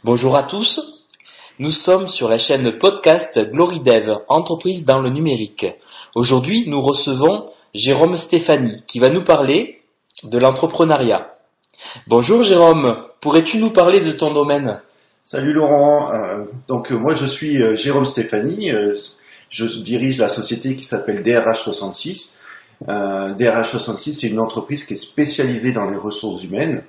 Bonjour à tous, nous sommes sur la chaîne podcast GloryDev, entreprise dans le numérique. Aujourd'hui, nous recevons Jérôme Stéphanie qui va nous parler de l'entrepreneuriat. Bonjour Jérôme, pourrais-tu nous parler de ton domaine? Salut Laurent, moi je suis Jérôme Stéphanie, je dirige la société qui s'appelle DRH66. DRH66 c'est une entreprise qui est spécialisée dans les ressources humaines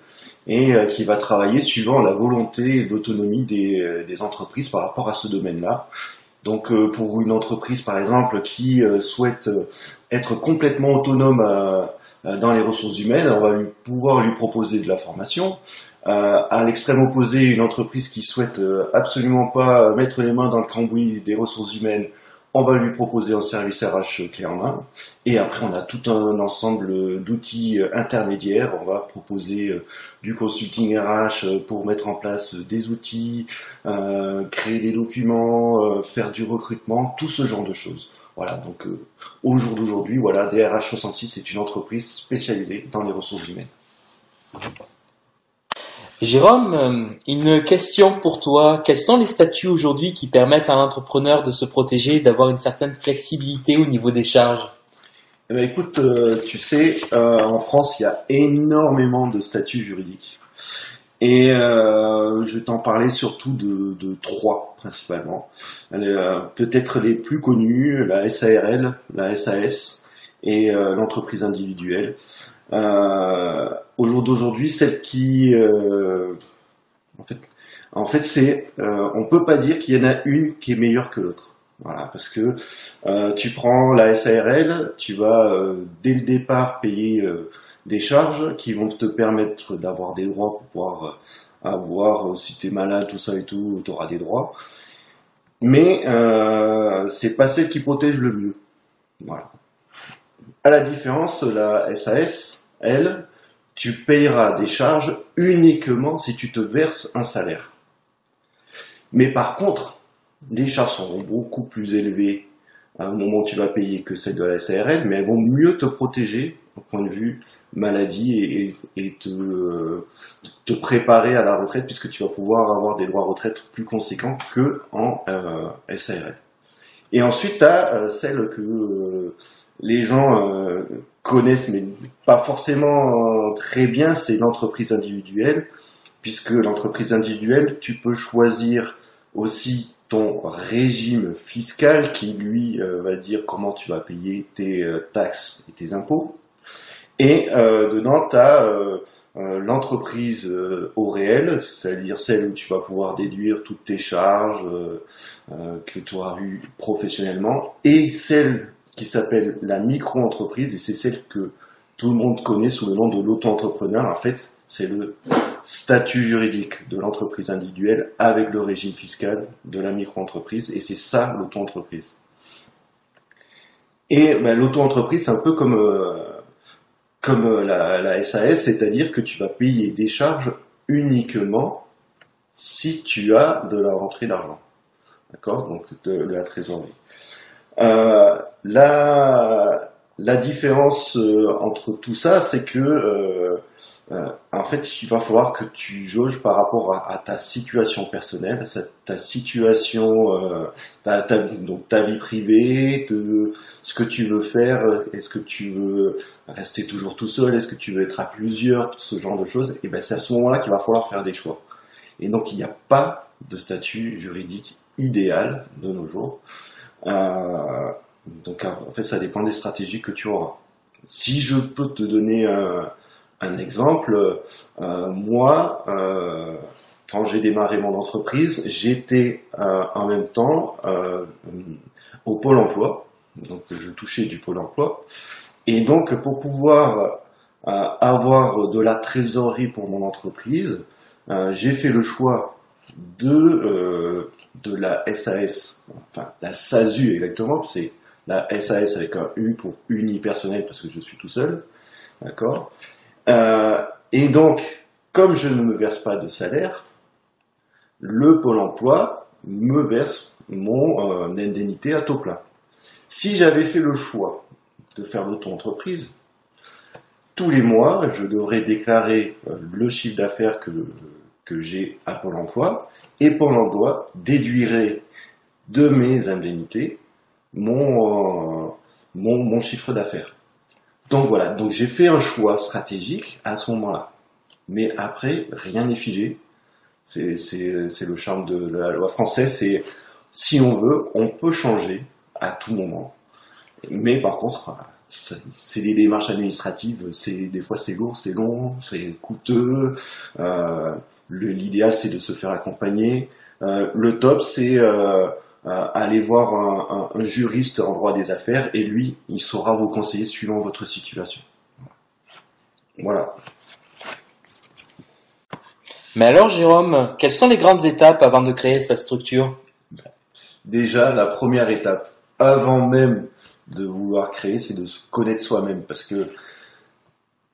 et qui va travailler suivant la volonté et l'autonomie des entreprises par rapport à ce domaine-là. Donc pour une entreprise par exemple qui souhaite être complètement autonome dans les ressources humaines, on va pouvoir lui proposer de la formation. À l'extrême opposé, une entreprise qui souhaite absolument pas mettre les mains dans le cambouis des ressources humaines, on va lui proposer un service RH clé en main. Et après, on a tout un ensemble d'outils intermédiaires. On va proposer du consulting RH pour mettre en place des outils, créer des documents, faire du recrutement, tout ce genre de choses. Voilà, donc au jour d'aujourd'hui, voilà, DRH66 est une entreprise spécialisée dans les ressources humaines. Jérôme, une question pour toi. Quels sont les statuts aujourd'hui qui permettent à l'entrepreneur de se protéger et d'avoir une certaine flexibilité au niveau des charges? Eh bien, écoute, tu sais, en France, il y a énormément de statuts juridiques. Et je vais t'en parler surtout de trois, principalement. Peut-être les plus connus, la SARL, la SAS et l'entreprise individuelle. Au jour d'aujourd'hui, celle qui, en fait, c'est, on peut pas dire qu'il y en a une qui est meilleure que l'autre. Voilà, parce que tu prends la SARL, tu vas dès le départ payer des charges qui vont te permettre d'avoir des droits pour pouvoir avoir, si tu es malade, tout ça et tout, tu auras des droits. Mais c'est pas celle qui protège le mieux. Voilà. À la différence, la SAS, elle, tu payeras des charges uniquement si tu te verses un salaire. Mais par contre, les charges seront beaucoup plus élevées à un moment où tu vas payer que celles de la SARL, mais elles vont mieux te protéger au point de vue maladie et te préparer à la retraite puisque tu vas pouvoir avoir des droits à retraite plus conséquents que en SARL. Et ensuite, tu as celle que les gens connaissent, mais pas forcément très bien, c'est l'entreprise individuelle, puisque l'entreprise individuelle, tu peux choisir aussi ton régime fiscal qui, lui, va dire comment tu vas payer tes taxes et tes impôts. Et dedans, tu as l'entreprise au réel, c'est-à-dire celle où tu vas pouvoir déduire toutes tes charges que tu auras eues professionnellement, et celle qui s'appelle la micro-entreprise, et c'est celle que tout le monde connaît sous le nom de l'auto-entrepreneur. En fait, c'est le statut juridique de l'entreprise individuelle avec le régime fiscal de la micro-entreprise, et c'est ça l'auto-entreprise. Et l'auto-entreprise, c'est un peu comme la SAS, c'est-à-dire que tu vas payer des charges uniquement si tu as de la rentrée d'argent. D'accord? Donc de la trésorerie. La différence entre tout ça, c'est que en fait, il va falloir que tu jauges par rapport à ta situation personnelle, ta situation, donc ta vie privée, ce que tu veux faire. Est-ce que tu veux rester toujours tout seul? Est-ce que tu veux être à plusieurs? Tout ce genre de choses. Et ben, c'est à ce moment-là qu'il va falloir faire des choix. Et donc, il n'y a pas de statut juridique idéal de nos jours. Donc en fait ça dépend des stratégies que tu auras. Si je peux te donner un exemple, moi quand j'ai démarré mon entreprise, j'étais en même temps au Pôle emploi, donc je touchais du Pôle emploi, et donc pour pouvoir avoir de la trésorerie pour mon entreprise, j'ai fait le choix de la SAS, enfin la SASU exactement, c'est la SAS avec un U pour unipersonnel parce que je suis tout seul, d'accord. Et donc, comme je ne me verse pas de salaire, le Pôle emploi me verse mon indemnité à taux plein. Si j'avais fait le choix de faire l'auto-entreprise, tous les mois, je devrais déclarer le chiffre d'affaires que que j'ai à Pôle emploi, et Pôle emploi déduirait de mes indemnités mon chiffre d'affaires. Donc voilà, donc j'ai fait un choix stratégique à ce moment-là. Mais après, rien n'est figé. C'est le charme de la loi française, c'est si on veut, on peut changer à tout moment. Mais par contre, c'est des démarches administratives, des fois c'est lourd, c'est long, c'est coûteux. L'idéal c'est de se faire accompagner. Le top c'est aller voir un juriste en droit des affaires et lui, il saura vous conseiller suivant votre situation. Voilà. Mais alors, Jérôme, quelles sont les grandes étapes avant de créer sa structure? Déjà, la première étape, avant même de vouloir créer, c'est de se connaître soi-même, parce que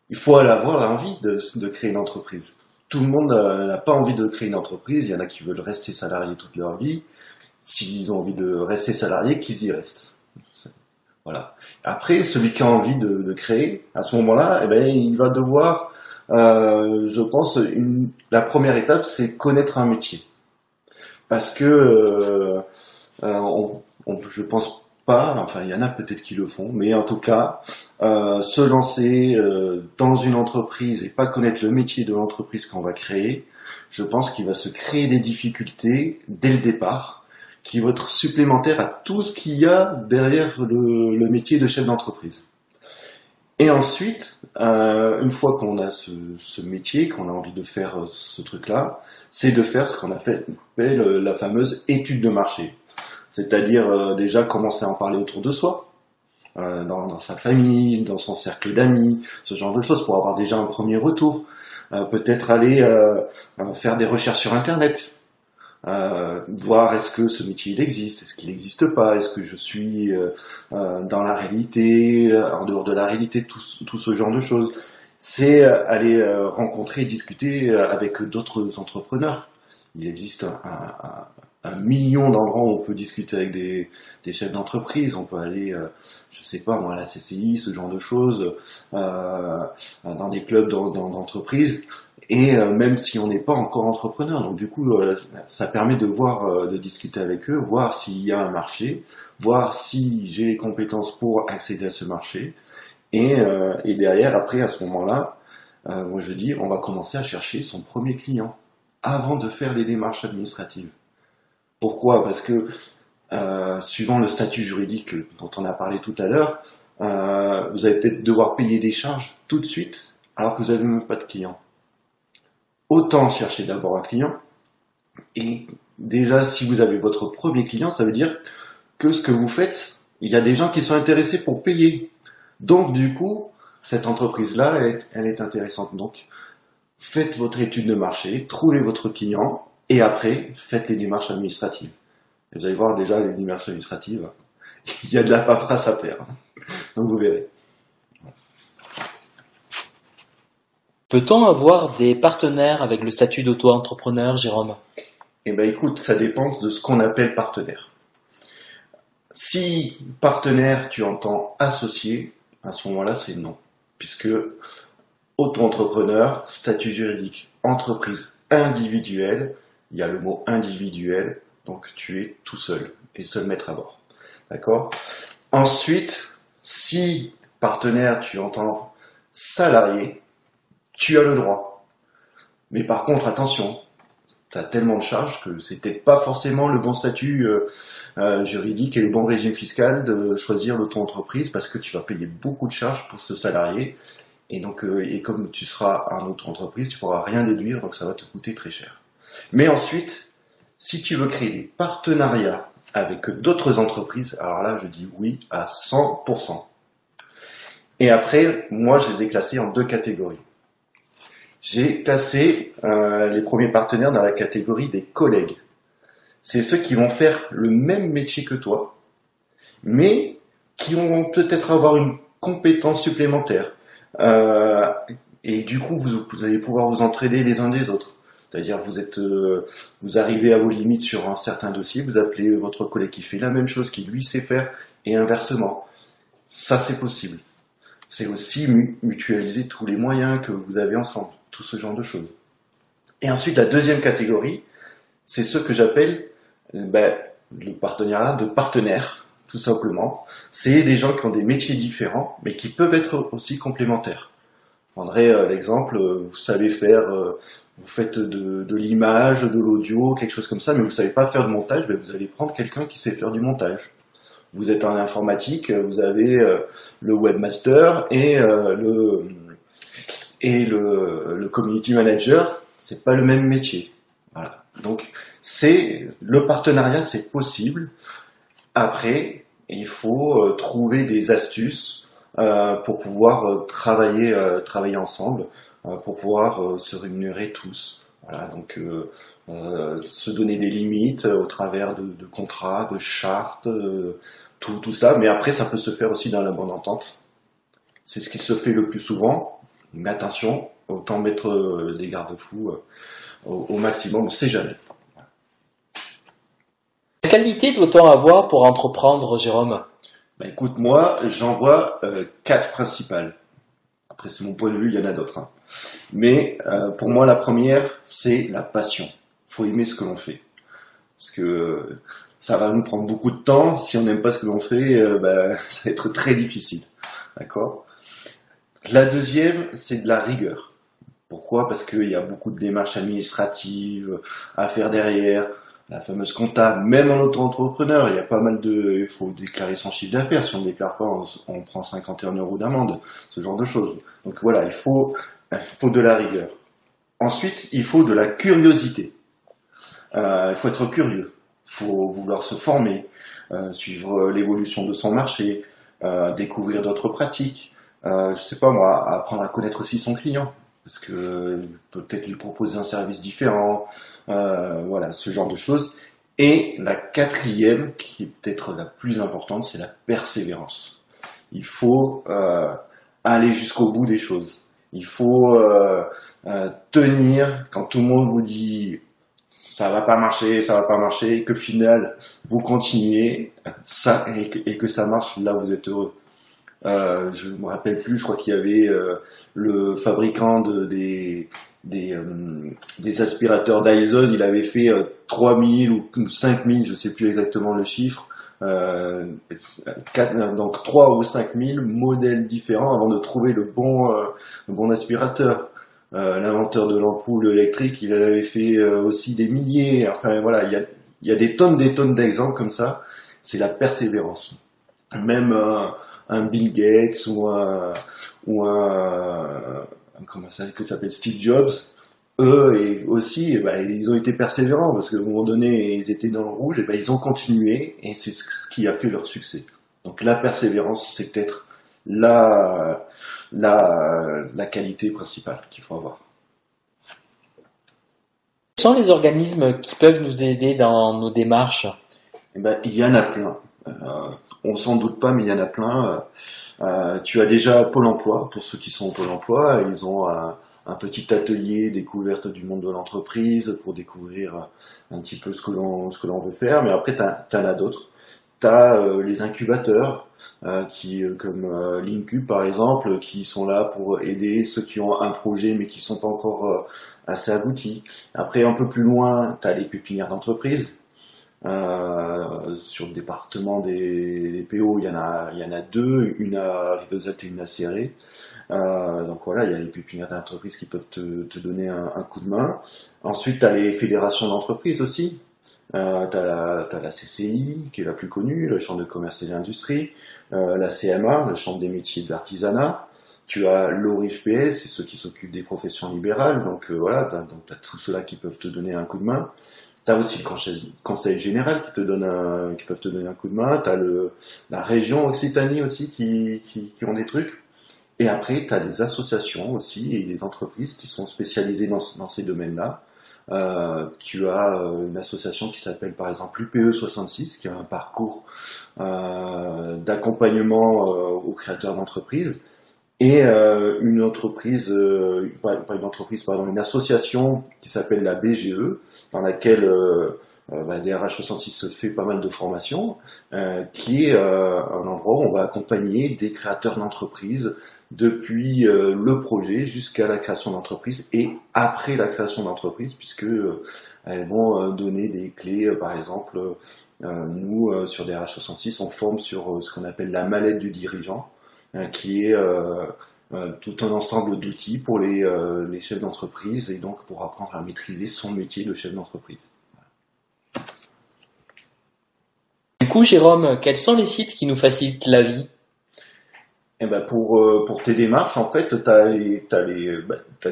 il faut avoir envie de créer une entreprise. Tout le monde n'a pas envie de créer une entreprise. Il y en a qui veulent rester salariés toute leur vie. S'ils ont envie de rester salariés, qu'ils y restent. Voilà. Après, celui qui a envie de créer, à ce moment-là, eh ben, il va devoir, je pense, la première étape, c'est connaître un métier. Parce que je pense pas, enfin il y en a peut-être qui le font, mais en tout cas, se lancer dans une entreprise et pas connaître le métier de l'entreprise qu'on va créer, je pense qu'il va se créer des difficultés dès le départ, qui vont être supplémentaires à tout ce qu'il y a derrière le métier de chef d'entreprise. Et ensuite, une fois qu'on a ce métier, qu'on a envie de faire ce truc-là, c'est de faire ce qu'on appelle la fameuse étude de marché. C'est-à-dire déjà commencer à en parler autour de soi, dans sa famille, dans son cercle d'amis, ce genre de choses, pour avoir déjà un premier retour. Peut-être aller faire des recherches sur Internet, voir est-ce que ce métier il existe, est-ce qu'il n'existe pas, est-ce que je suis dans la réalité, en dehors de la réalité, tout ce genre de choses. C'est aller rencontrer et discuter avec d'autres entrepreneurs. Il existe un million d'endroits où on peut discuter avec des chefs d'entreprise. On peut aller, je sais pas moi, à la CCI, ce genre de choses, dans des clubs d'entreprise. Et même si on n'est pas encore entrepreneur, donc du coup, ça permet de voir, de discuter avec eux, voir s'il y a un marché, voir si j'ai les compétences pour accéder à ce marché. Et derrière, après, à ce moment-là, moi je dis, on va commencer à chercher son premier client avant de faire des démarches administratives. Pourquoi ? Parce que suivant le statut juridique dont on a parlé tout à l'heure, vous allez peut-être devoir payer des charges tout de suite alors que vous n'avez même pas de client. Autant chercher d'abord un client, et déjà si vous avez votre premier client, ça veut dire que ce que vous faites, il y a des gens qui sont intéressés pour payer. Donc du coup, cette entreprise-là, elle est intéressante. Donc faites votre étude de marché, trouvez votre client, et après, faites les démarches administratives. Et vous allez voir déjà les démarches administratives, il y a de la paperasse à faire. Donc vous verrez. Peut-on avoir des partenaires avec le statut d'auto-entrepreneur, Jérôme ? Eh ben écoute, ça dépend de ce qu'on appelle partenaire. Si partenaire, tu entends associé, à ce moment-là, c'est non. Puisque auto-entrepreneur, statut juridique, entreprise individuelle, il y a le mot individuel, donc tu es tout seul et seul maître à bord. D'accord ? Ensuite, si partenaire, tu entends salarié, tu as le droit. Mais par contre, attention, tu as tellement de charges que c'est peut-être pas forcément le bon statut juridique et le bon régime fiscal de choisir l'auto-entreprise parce que tu vas payer beaucoup de charges pour ce salarié. Et donc, et comme tu seras en auto-entreprise, tu pourras rien déduire, donc ça va te coûter très cher. Mais ensuite, si tu veux créer des partenariats avec d'autres entreprises, alors là, je dis oui à 100%. Et après, moi, je les ai classés en 2 catégories. J'ai classé les premiers partenaires dans la catégorie des collègues. C'est ceux qui vont faire le même métier que toi, mais qui vont peut-être avoir une compétence supplémentaire. Et du coup, vous allez pouvoir vous entraider les uns des autres. C'est-à-dire, vous arrivez à vos limites sur un certain dossier, vous appelez votre collègue qui fait la même chose, qui lui sait faire, et inversement. Ça, c'est possible. C'est aussi mutualiser tous les moyens que vous avez ensemble, tout ce genre de choses. Et ensuite, la deuxième catégorie, c'est ceux que j'appelle le partenariat de partenaires, tout simplement. C'est des gens qui ont des métiers différents, mais qui peuvent être aussi complémentaires. Je prendrai l'exemple, vous savez faire, vous faites de l'image, de l'audio, quelque chose comme ça, mais vous savez pas faire de montage, vous allez prendre quelqu'un qui sait faire du montage. Vous êtes en informatique, vous avez le webmaster et le community manager, c'est pas le même métier. Voilà. Donc le partenariat, c'est possible. Après, il faut trouver des astuces pour pouvoir travailler ensemble, pour pouvoir se rémunérer tous. Voilà. Donc se donner des limites au travers de contrats, de chartes, tout ça. Mais après, ça peut se faire aussi dans la bonne entente. C'est ce qui se fait le plus souvent. Mais attention, autant mettre des garde-fous au maximum, on ne sait jamais. Quelle qualité doit-on avoir pour entreprendre, Jérôme? Écoute, moi, j'en vois 4 principales. Après, c'est mon point de vue, il y en a d'autres. Hein. Mais pour moi, la première, c'est la passion. Il faut aimer ce que l'on fait. Parce que ça va nous prendre beaucoup de temps. Si on n'aime pas ce que l'on fait, ça va être très difficile. D'accord ? La deuxième, c'est de la rigueur. Pourquoi ? Parce qu'il y a beaucoup de démarches administratives à faire derrière, la fameuse compta, même en auto-entrepreneur, il y a pas mal il faut déclarer son chiffre d'affaires. Si on ne déclare pas, on prend 51 € d'amende, ce genre de choses. Donc voilà, il faut de la rigueur. Ensuite, il faut de la curiosité. Il faut être curieux. Il faut vouloir se former, suivre l'évolution de son marché, découvrir d'autres pratiques. Je sais pas moi, apprendre à connaître aussi son client, parce que peut-être lui proposer un service différent, voilà, ce genre de choses. Et la quatrième, qui est peut-être la plus importante, c'est la persévérance. Il faut aller jusqu'au bout des choses. Il faut tenir quand tout le monde vous dit ça va pas marcher, et que final vous continuez ça et que ça marche, là vous êtes heureux. Je me rappelle plus, je crois qu'il y avait le fabricant des aspirateurs Dyson, il avait fait 3000 ou 5000, je sais plus exactement le chiffre, donc 3 ou 5000 modèles différents avant de trouver le bon aspirateur. L'inventeur de l'ampoule électrique, il avait fait aussi des milliers. Enfin voilà, il y a des tonnes d'exemples comme ça. C'est la persévérance. Même un Bill Gates ou un comment ça s'appelle Steve Jobs, eux et aussi, ils ont été persévérants parce qu'à un moment donné, ils étaient dans le rouge, et ils ont continué et c'est ce qui a fait leur succès. Donc la persévérance, c'est peut-être la qualité principale qu'il faut avoir. Quels sont les organismes qui peuvent nous aider dans nos démarches? Il y en a plein. On s'en doute pas, mais il y en a plein. Tu as déjà Pôle emploi, pour ceux qui sont au Pôle emploi, ils ont un petit atelier découverte du monde de l'entreprise pour découvrir un petit peu ce que l'on veut faire. Mais après, t'en as d'autres. T'as les incubateurs, comme Linkub par exemple, qui sont là pour aider ceux qui ont un projet mais qui sont pas encore assez aboutis. Après, un peu plus loin, t'as les pépinières d'entreprise. Sur le département des PO, il y en a 2, une à Rivesaltes et une à Céré. Donc voilà, il y a les pépinières d'entreprise qui peuvent te donner un coup de main. Ensuite, tu as les fédérations d'entreprises aussi. Tu as la CCI, qui est la plus connue, la Chambre de commerce et d'industrie, la CMA, la Chambre des métiers et de l'artisanat. Tu as l'ORIFPS, c'est ceux qui s'occupent des professions libérales. Donc voilà, tu as tous ceux-là qui peuvent te donner un coup de main. T'as aussi le conseil général qui peuvent te donner un coup de main. T'as la région Occitanie aussi qui ont des trucs. Et après, t'as des associations aussi et des entreprises qui sont spécialisées dans ces domaines-là. Tu as une association qui s'appelle par exemple l'UPE 66, qui a un parcours d'accompagnement aux créateurs d'entreprises. Et une association qui s'appelle la BGE, dans laquelle DRH 66 se fait pas mal de formations, qui est un endroit où on va accompagner des créateurs d'entreprises, depuis le projet jusqu'à la création d'entreprise et après la création d'entreprise, puisque elles vont donner des clés. Par exemple, nous, sur DRH66, on forme sur ce qu'on appelle la mallette du dirigeant, qui est tout un ensemble d'outils pour les chefs d'entreprise et donc pour apprendre à maîtriser son métier de chef d'entreprise. Du coup, Jérôme, quels sont les sites qui nous facilitent la vie? Eh ben pour tes démarches, en fait, t'as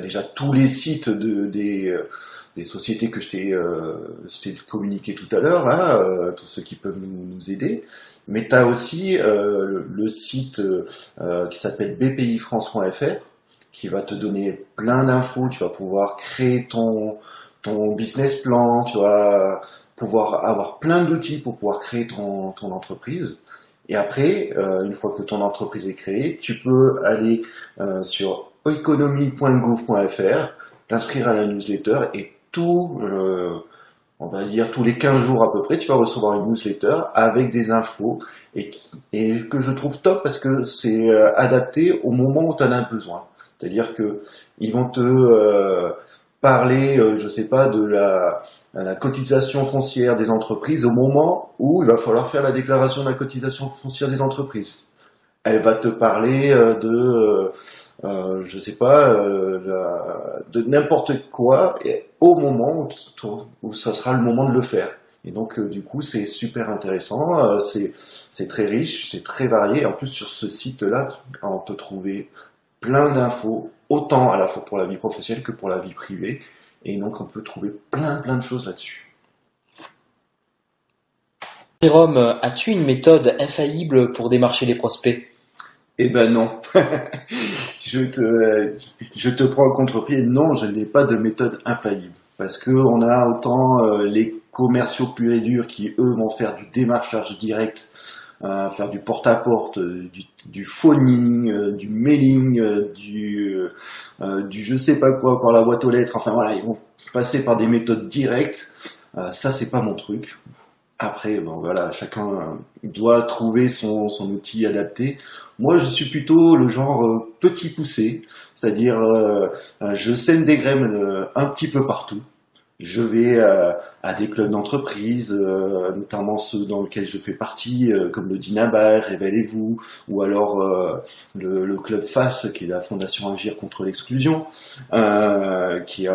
déjà tous les sites des sociétés que je t'ai communiqué tout à l'heure, là, tous ceux qui peuvent nous aider. Mais t'as aussi le site qui s'appelle bpifrance.fr, qui va te donner plein d'infos. Tu vas pouvoir créer ton business plan, tu vas pouvoir avoir plein d'outils pour pouvoir créer ton entreprise. Et après, une fois que ton entreprise est créée, tu peux aller sur economie.gouv.fr, t'inscrire à la newsletter et on va dire tous les 15 jours à peu près, tu vas recevoir une newsletter avec des infos et que je trouve top parce que c'est adapté au moment où tu en as besoin. C'est-à-dire que ils vont te parler, je sais pas, de la cotisation foncière des entreprises au moment où il va falloir faire la déclaration de la cotisation foncière des entreprises. Elle va te parler je sais pas, de n'importe quoi et au moment où ça sera le moment de le faire. Et donc du coup c'est super intéressant, c'est très riche, c'est très varié. En plus sur ce site-là, on peut trouver plein d'infos, autant à la fois pour la vie professionnelle que pour la vie privée. Et donc on peut trouver plein de choses là-dessus. Jérôme, as-tu une méthode infaillible pour démarcher les prospects? Eh ben non. Je te prends au contre-pied. Non, je n'ai pas de méthode infaillible. Parce que on a autant les commerciaux purs et durs qui, eux, vont faire du démarchage direct, faire du porte-à-porte, du phoning, du mailing, du je sais pas quoi par la boîte aux lettres. Enfin voilà, ils vont passer par des méthodes directes. Ça, c'est pas mon truc. Après, bon voilà, chacun doit trouver son outil adapté. Moi, je suis plutôt le genre petit poussé, c'est-à-dire je sème des graines un petit peu partout. Je vais à des clubs d'entreprise, notamment ceux dans lesquels je fais partie, comme le Dinabar, Révélez-vous, ou alors le club FACE, qui est la Fondation Agir contre l'exclusion, qui est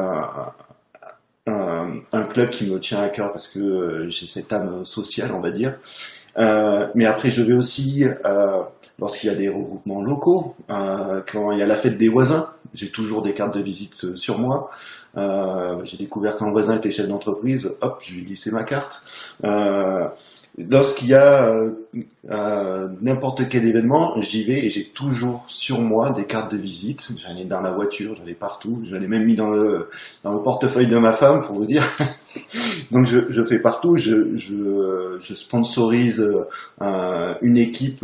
un club qui me tient à cœur parce que j'ai cette âme sociale, on va dire. Mais après, je vais aussi, lorsqu'il y a des regroupements locaux, quand il y a la fête des voisins, j'ai toujours des cartes de visite sur moi. J'ai découvert qu'un voisin était chef d'entreprise, hop, je lui ai glissé ma carte. Lorsqu'il y a n'importe quel événement, j'y vais et j'ai toujours sur moi des cartes de visite. J'en ai dans la voiture, j'en ai partout. J'en ai même mis dans le portefeuille de ma femme, pour vous dire. Donc je fais partout. Je sponsorise une équipe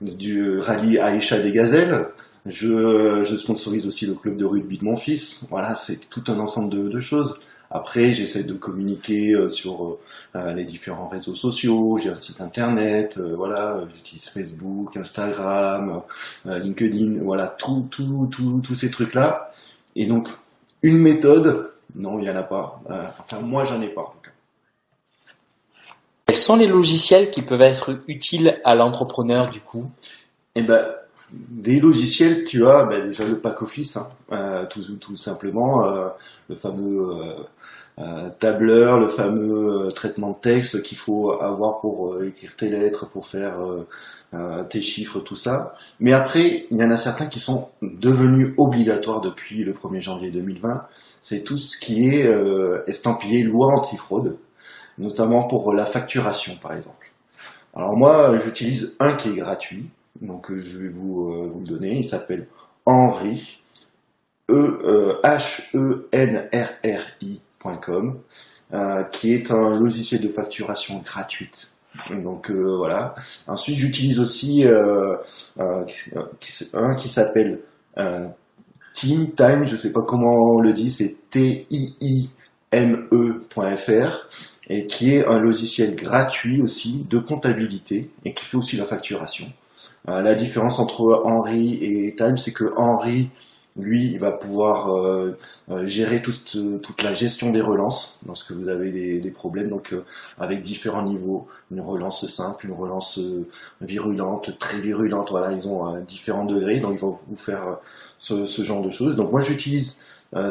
du rallye Aïcha des Gazelles. Je sponsorise aussi le club de rugby de mon fils. Voilà, c'est tout un ensemble de choses. Après, j'essaie de communiquer sur les différents réseaux sociaux. J'ai un site internet, voilà, j'utilise Facebook, Instagram, LinkedIn, voilà, tous ces trucs-là. Et donc, une méthode, non, il y en a pas. Enfin, moi, j'en ai pas en tout cas. Quels sont les logiciels qui peuvent être utiles à l'entrepreneur du coup? Eh ben, des logiciels, tu as déjà le pack office, hein, tout simplement, le fameux tableur, le fameux traitement de texte qu'il faut avoir pour écrire tes lettres, pour faire tes chiffres, tout ça. Mais après, il y en a certains qui sont devenus obligatoires depuis le 1er janvier 2020. C'est tout ce qui est estampillé loi antifraude, notamment pour la facturation, par exemple. Alors moi, j'utilise un qui est gratuit. Donc je vais vous le donner, il s'appelle Henri, henrri.com, qui est un logiciel de facturation gratuite. Donc voilà. Ensuite j'utilise aussi un qui s'appelle Time, je sais pas comment on le dit, c'est TIIME.fr, et qui est un logiciel gratuit aussi de comptabilité et qui fait aussi la facturation. La différence entre Henry et Time, c'est que Henry, lui, il va pouvoir gérer toute la gestion des relances lorsque vous avez des problèmes, donc avec différents niveaux, une relance simple, une relance virulente, très virulente, voilà, ils ont différents degrés, donc ils vont vous faire ce genre de choses. Donc moi j'utilise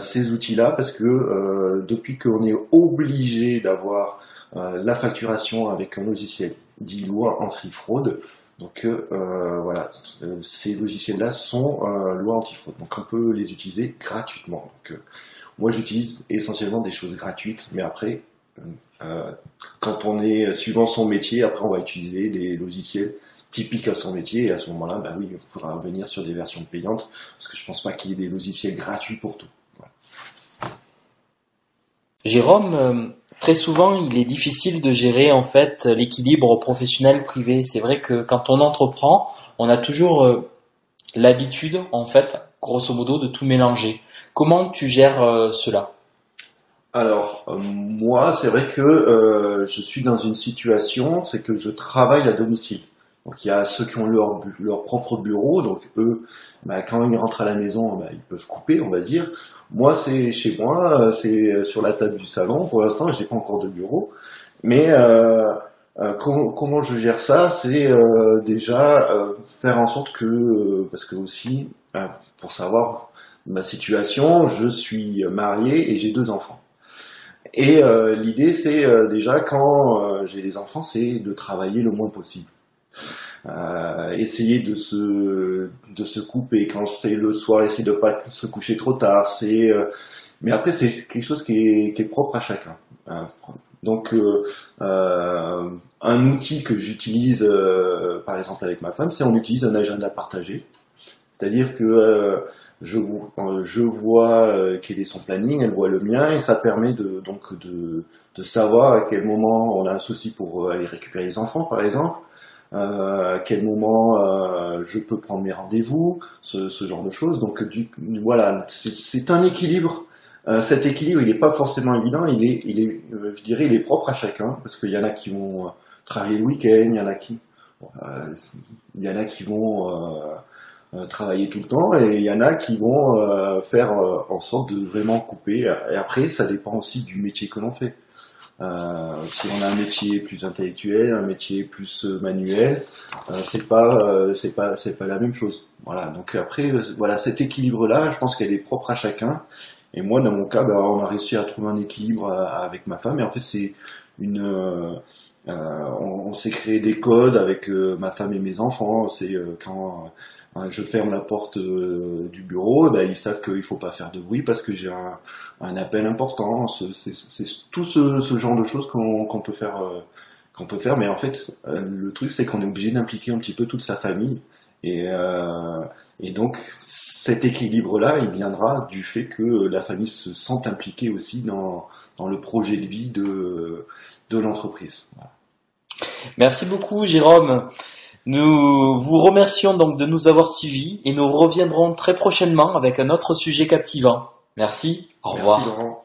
ces outils-là parce que depuis qu'on est obligé d'avoir la facturation avec un logiciel dit loi anti-fraude, donc voilà, ces logiciels-là sont loi anti-fraude, donc on peut les utiliser gratuitement. Donc moi j'utilise essentiellement des choses gratuites, mais après, quand on est suivant son métier, après on va utiliser des logiciels typiques à son métier, et à ce moment-là, bah oui, il faudra revenir sur des versions payantes, parce que je pense pas qu'il y ait des logiciels gratuits pour tout. Voilà. Jérôme, très souvent, il est difficile de gérer en fait l'équilibre professionnel-privé. C'est vrai que quand on entreprend, on a toujours l'habitude, en fait, grosso modo, de tout mélanger. Comment tu gères cela? Alors, moi, c'est vrai que je suis dans une situation, c'est que je travaille à domicile. Donc, il y a ceux qui ont leur propre bureau, donc eux, bah, quand ils rentrent à la maison, bah, ils peuvent couper, on va dire. Moi, c'est chez moi, c'est sur la table du salon. Pour l'instant, je n'ai pas encore de bureau. Mais comment je gère ça? C'est déjà faire en sorte que, parce que aussi, pour savoir ma situation, je suis marié et j'ai 2 enfants. Et l'idée, c'est déjà quand j'ai des enfants, c'est de travailler le moins possible. Essayer de se couper quand c'est le soir, essayer de pas se coucher trop tard. Mais après c'est quelque chose qui est propre à chacun. Donc un outil que j'utilise par exemple avec ma femme, c'est on utilise un agenda partagé. C'est-à-dire que je vois quel est son planning, elle voit le mien, et ça permet de savoir à quel moment on a un souci pour aller récupérer les enfants, par exemple, à quel moment je peux prendre mes rendez-vous, ce genre de choses. Donc voilà, c'est un équilibre. Cet équilibre, il n'est pas forcément évident, je dirais, il est propre à chacun, parce qu'il y en a qui vont travailler le week-end, il y en a qui vont travailler tout le temps, et il y en a qui vont faire en sorte de vraiment couper. Et après, ça dépend aussi du métier que l'on fait. Si on a un métier plus intellectuel, un métier plus manuel, c'est pas la même chose. Voilà. Donc après, voilà, cet équilibre-là, je pense qu'elle est propre à chacun. Et moi, dans mon cas, on a réussi à trouver un équilibre avec ma femme. Et en fait, c'est on s'est créé des codes avec ma femme et mes enfants. C'est quand je ferme la porte du bureau, ils savent qu'il faut pas faire de bruit parce que j'ai un appel important. C'est tout ce genre de choses qu'on peut faire. Mais en fait, le truc, c'est qu'on est obligé d'impliquer un petit peu toute sa famille. Et donc, cet équilibre-là, il viendra du fait que la famille se sente impliquée aussi dans le projet de vie de l'entreprise. Voilà. Merci beaucoup, Jérôme. Nous vous remercions donc de nous avoir suivis et nous reviendrons très prochainement avec un autre sujet captivant. Merci, au revoir. Merci, Laurent.